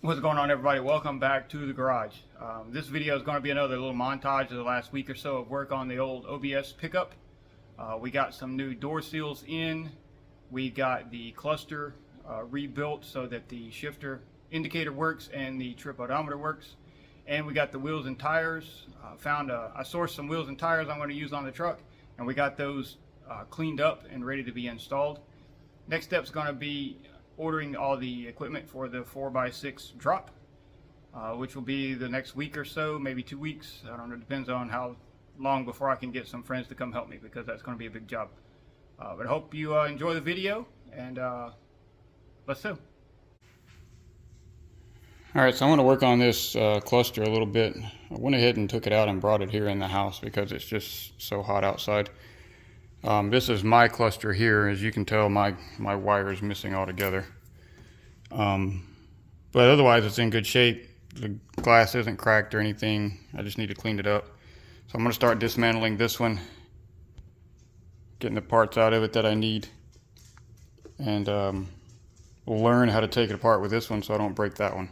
What's going on, everybody? Welcome back to the garage. This video is going to be another little montage of the last week or so of work on the old OBS pickup. We got some new door seals in. We got the cluster rebuilt so that the shifter indicator works and the trip odometer works. And we got the wheels and tires. I sourced some wheels and tires I'm going to use on the truck, and we got those cleaned up and ready to be installed. Next step is going to be ordering all the equipment for the 4x6 drop, which will be the next week or so, maybe 2 weeks. I don't know, depends on how long before I can get some friends to come help me, because that's going to be a big job. But I hope you enjoy the video, and let's do. Alright, so I'm going to work on this cluster a little bit. I went ahead and took it out and brought it here in the house because it's just so hot outside. This is my cluster here. As you can tell, my wire is missing altogether. But otherwise it's in good shape. The glass isn't cracked or anything. I just need to clean it up. So I'm going to start dismantling this one, getting the parts out of it that I need, and we'll learn how to take it apart with this one so I don't break that one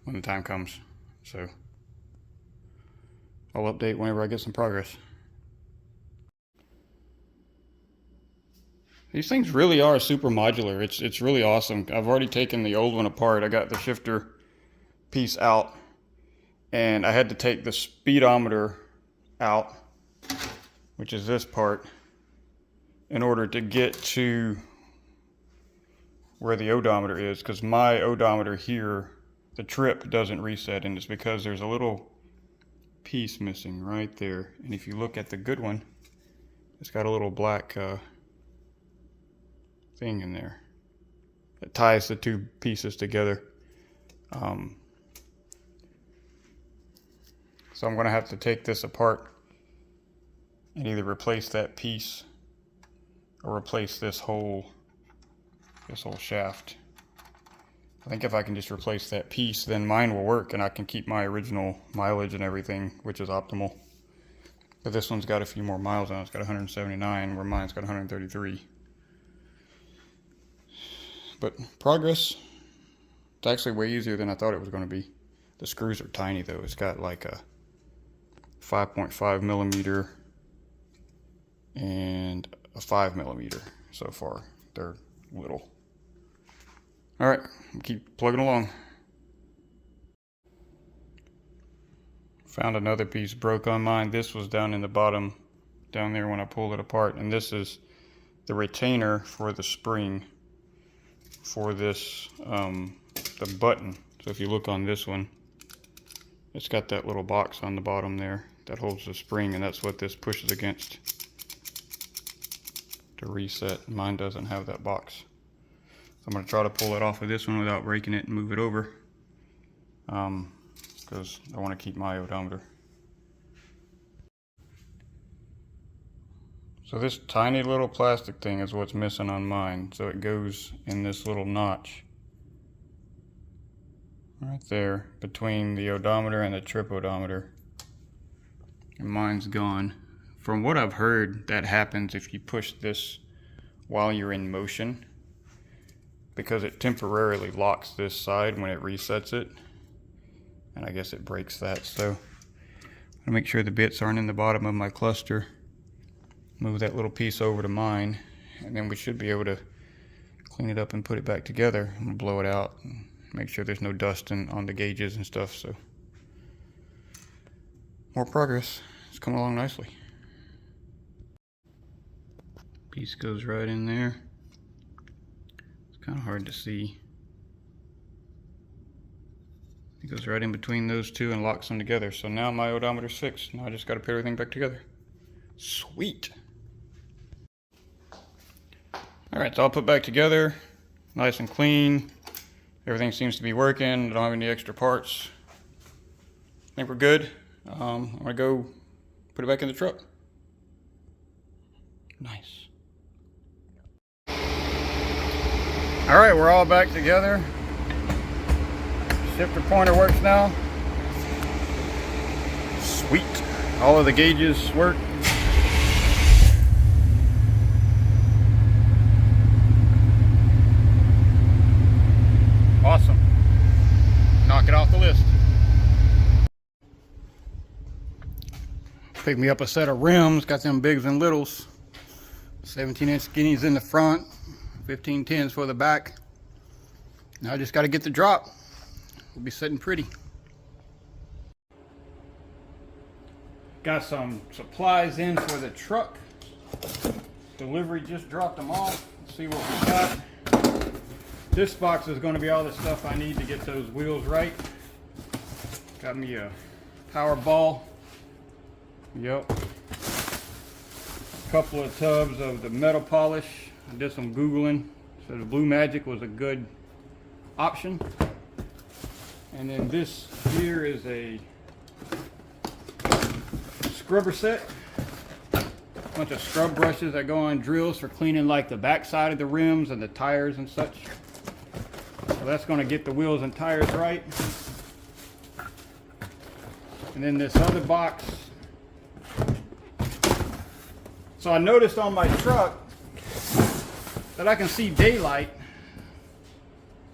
when the time comes. So I'll update whenever I get some progress. These things really are super modular. It's really awesome. I've already taken the old one apart. I got the shifter piece out, and I had to take the speedometer out, which is this part, in order to get to where the odometer is, because my odometer here, the trip doesn't reset, and it's because there's a little piece missing right there. And if you look at the good one, it's got a little black thing in there that ties the two pieces together. So I'm going to have to take this apart and either replace that piece or replace this whole shaft. I think if I can just replace that piece, then mine will work and I can keep my original mileage and everything, which is optimal. But this one's got a few more miles on it. It's got 179 where mine's got 133. But progress, it's actually way easier than I thought it was going to be. The screws are tiny though. It's got like a 5.5 millimeter and a 5 millimeter so far. They're little. Alright, keep plugging along. Found another piece broke on mine. This was down in the bottom, down there when I pulled it apart. And this is the retainer for the spring for this, the button. So if you look on this one, it's got that little box on the bottom there that holds the spring, and that's what this pushes against to reset. Mine doesn't have that box. So I'm going to try to pull it off of this one without breaking it and move it over, because I want to keep my odometer. So this tiny little plastic thing is what's missing on mine. So it goes in this little notch right there between the odometer and the trip odometer. And mine's gone. From what I've heard, that happens if you push this while you're in motion, because it temporarily locks this side when it resets it. And I guess it breaks that. So I'm gonna make sure the bits aren't in the bottom of my cluster. Move that little piece over to mine, and then we should be able to clean it up and put it back together. I'm gonna blow it out and make sure there's no dust on the gauges and stuff. So more progress. It's coming along nicely. Piece goes right in there. It's kind of hard to see. It goes right in between those two and locks them together. So now my odometer's fixed. Now I just got to put everything back together. Sweet. Alright, so I'll put back together, nice and clean. Everything seems to be working. I don't have any extra parts. I think we're good. I'm gonna go put it back in the truck. Nice. Alright, we're all back together. Shifter pointer works now. Sweet. All of the gauges work. Awesome. the list. Picked me up a set of rims, got them bigs and littles. 17-inch skinnies in the front, 15-10s for the back. Now I just got to get the drop. We'll be sitting pretty. Got some supplies in for the truck. Delivery just dropped them off. Let's see what we got. This box is going to be all the stuff I need to get those wheels right. Got me a power ball. Yep. Couple of tubs of the metal polish. I did some Googling. So the Blue Magic was a good option. And then this here is a scrubber set. A bunch of scrub brushes that go on drills for cleaning like the back side of the rims and the tires and such. So that's going to get the wheels and tires right. And then this other box. So I noticed on my truck that I can see daylight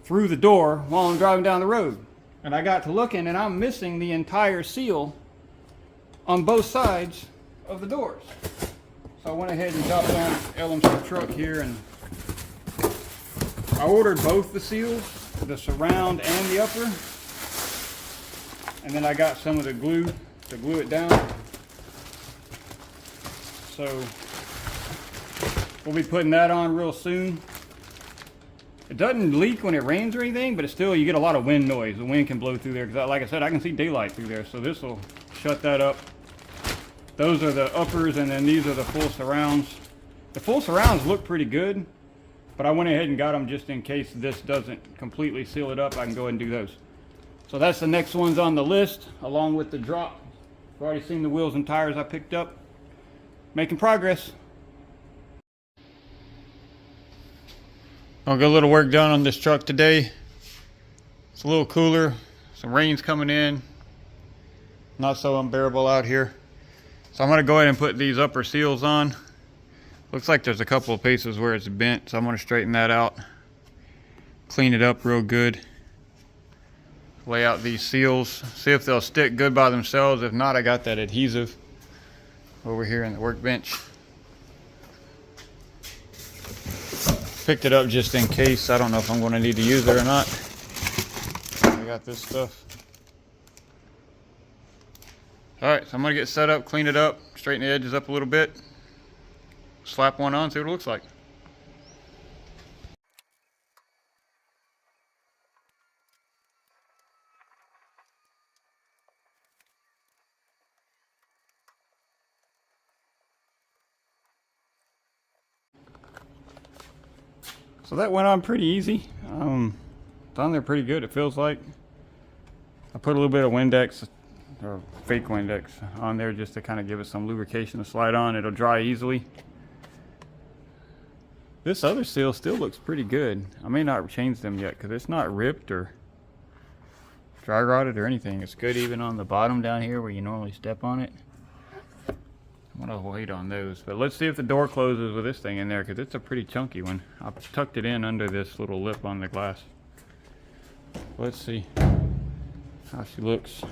through the door while I'm driving down the road. And I got to looking and I'm missing the entire seal on both sides of the doors. So I went ahead and got on LMC truck here and I ordered both the seals, the surround and the upper. And then I got some of the glue to glue it down. So we'll be putting that on real soon. It doesn't leak when it rains or anything, but it's still, you get a lot of wind noise. The wind can blow through there because, like I said, I can see daylight through there. So this will shut that up. Those are the uppers, and then these are the full surrounds. The full surrounds look pretty good, but I went ahead and got them just in case this doesn't completely seal it up. I can go ahead and do those. So that's the next ones on the list, along with the drop. You've already seen the wheels and tires I picked up. Making progress. I'll get a little work done on this truck today. It's a little cooler. Some rain's coming in. Not so unbearable out here. So I'm going to go ahead and put these upper seals on. Looks like there's a couple of places where it's bent, so I'm going to straighten that out. Clean it up real good. Lay out these seals. See if they'll stick good by themselves. If not, I got that adhesive over here in the workbench. Picked it up just in case. I don't know if I'm going to need to use it or not. I got this stuff. Alright, so I'm going to get set up, clean it up, straighten the edges up a little bit. Slap one on, see what it looks like. So that went on pretty easy. It's on there pretty good, it feels like. I put a little bit of Windex, or fake Windex, on there just to kind of give it some lubrication to slide on. It'll dry easily. This other seal still looks pretty good. I may not change them yet because it's not ripped or dry rotted or anything. It's good even on the bottom down here where you normally step on it. I'm gonna wait on those, but let's see if the door closes with this thing in there because it's a pretty chunky one. I tucked it in under this little lip on the glass. Let's see how she looks.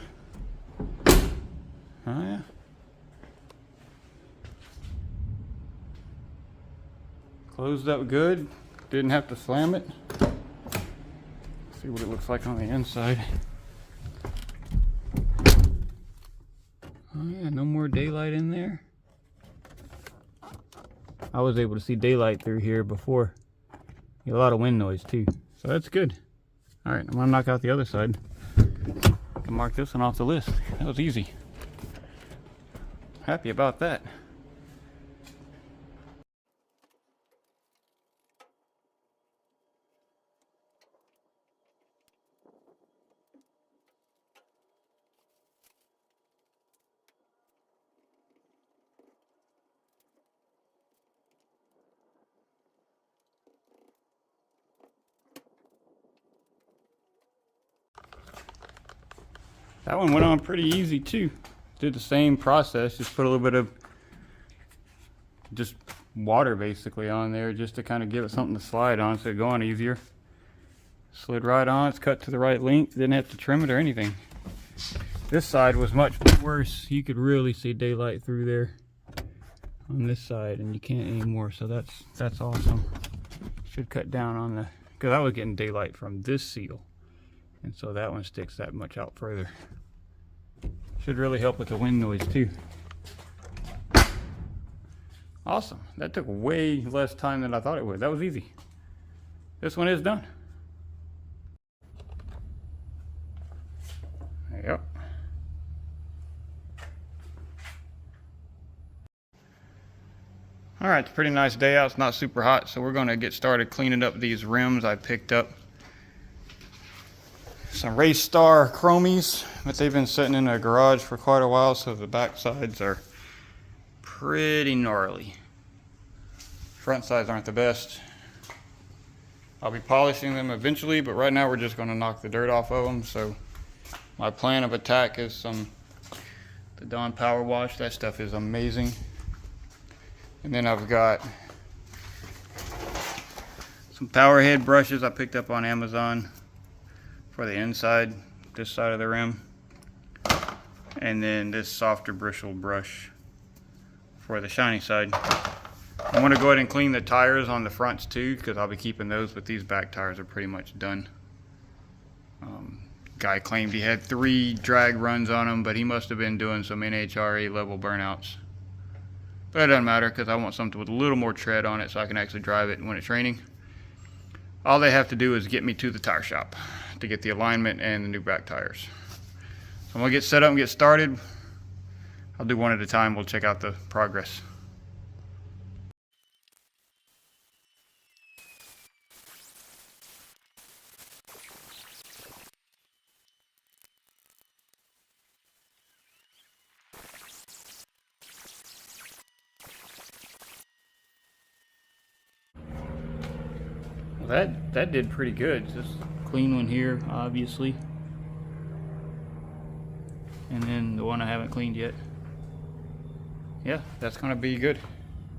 Oh yeah. Closed up good. Didn't have to slam it. See what it looks like on the inside. Oh yeah, no more daylight in there. I was able to see daylight through here before. Get a lot of wind noise too, so that's good. All right, I'm gonna knock out the other side. I can mark this one off the list. That was easy. Happy about that. That one went on pretty easy too. Did the same process, just put a little bit of just water basically on there just to kind of give it something to slide on so it go on easier. Slid right on, it's cut to the right length, didn't have to trim it or anything. This side was much worse. You could really see daylight through there on this side, and you can't anymore, so that's awesome. Should cut down on the, because I was getting daylight from this seal, and so that one sticks that much out further. Should really help with the wind noise too. Awesome. That took way less time than I thought it would. That was easy. This one is done. Yep. All right, it's a pretty nice day out. It's not super hot, so we're going to get started cleaning up these rims. I picked up some Race Star chromies, but they've been sitting in a garage for quite a while, so the back sides are pretty gnarly. Front sides aren't the best. I'll be polishing them eventually, but right now we're just going to knock the dirt off of them. So my plan of attack is the Dawn Power Wash. That stuff is amazing. And then I've got some power head brushes I picked up on Amazon for the inside, this side of the rim. And then this softer bristle brush for the shiny side. I want to go ahead and clean the tires on the fronts too, because I'll be keeping those, but these back tires are pretty much done. Guy claimed he had 3 drag runs on them, but he must have been doing some NHRA level burnouts. But it doesn't matter, because I want something with a little more tread on it so I can actually drive it when it's raining. All they have to do is get me to the tire shop to get the alignment and the new back tires. So I'm going to get set up and get started. I'll do one at a time. We'll check out the progress. That did pretty good. Just clean one here, obviously, and then the one I haven't cleaned yet. Yeah, that's gonna be good.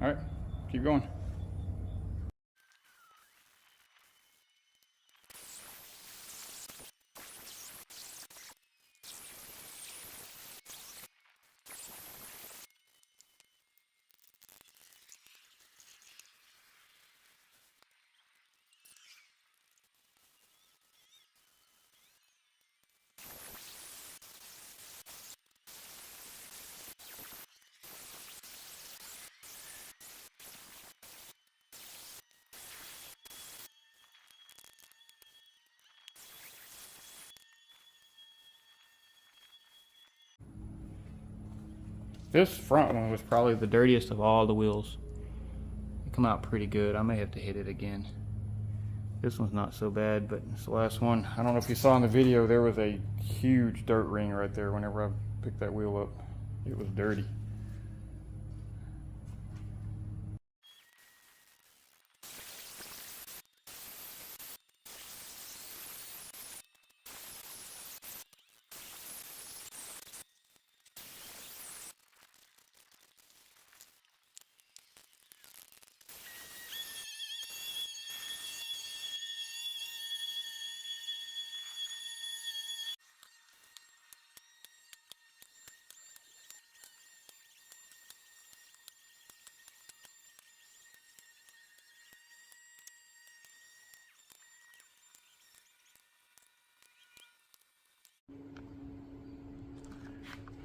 All right, keep going. This front one was probably the dirtiest of all the wheels. They come out pretty good. I may have to hit it again. This one's not so bad, but this last one, I don't know if you saw in the video, there was a huge dirt ring right there whenever I picked that wheel up. It was dirty.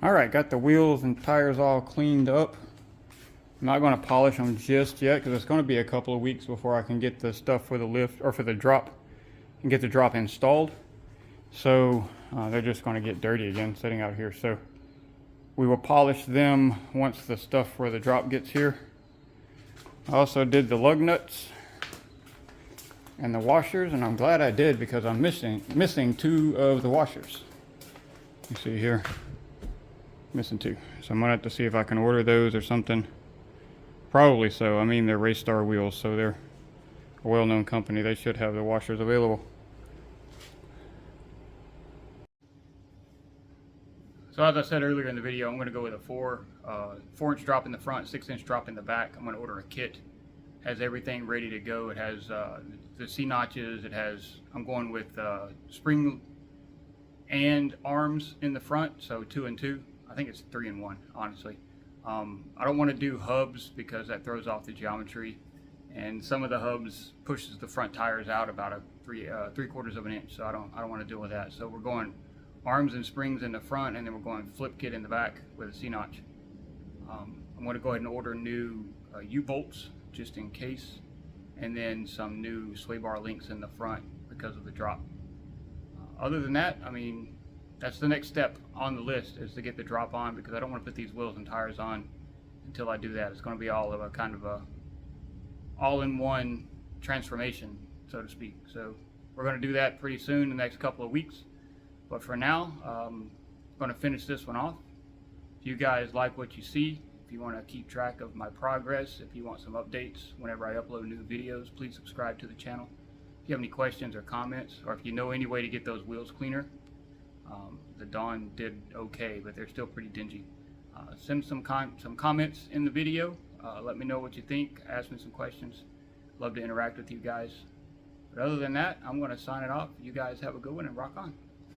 Alright, got the wheels and tires all cleaned up. I'm not going to polish them just yet because it's going to be a couple of weeks before I can get the stuff for the lift or for the drop and get the drop installed. So they're just going to get dirty again sitting out here. So we will polish them once the stuff for the drop gets here. I also did the lug nuts and the washers, and I'm glad I did because I'm missing 2 of the washers. You see here, missing 2. So I'm gonna have to see if I can order those or something. Probably so. I mean, they're Race Star wheels, so they're a well-known company. They should have the washers available. So as I said earlier in the video, I'm going to go with a 4-inch drop in the front, 6-inch drop in the back. I'm going to order a kit, has everything ready to go. It has the C notches. It has, I'm going with spring and arms in the front, so 2 and 2. I think it's 3 and 1, honestly. I don't want to do hubs because that throws off the geometry, and some of the hubs pushes the front tires out about a 3/4 of an inch, so I don't want to deal with that. So we're going arms and springs in the front, and then we're going flip kit in the back with a C notch. I'm going to go ahead and order new U-bolts just in case, and then some new sway bar links in the front because of the drop. Other than that, I mean, that's the next step on the list, is to get the drop on, because I don't want to put these wheels and tires on until I do that. It's going to be all of a kind of a all-in-one transformation, so to speak. So we're going to do that pretty soon, in the next couple of weeks. But for now, I'm going to finish this one off. If you guys like what you see, if you want to keep track of my progress, if you want some updates whenever I upload new videos, please subscribe to the channel. If you have any questions or comments, or if you know any way to get those wheels cleaner, the Dawn did okay, but they're still pretty dingy. Send some comments in the video. Let me know what you think. Ask me some questions. Love to interact with you guys. But other than that, I'm going to sign it off. You guys have a good one and rock on.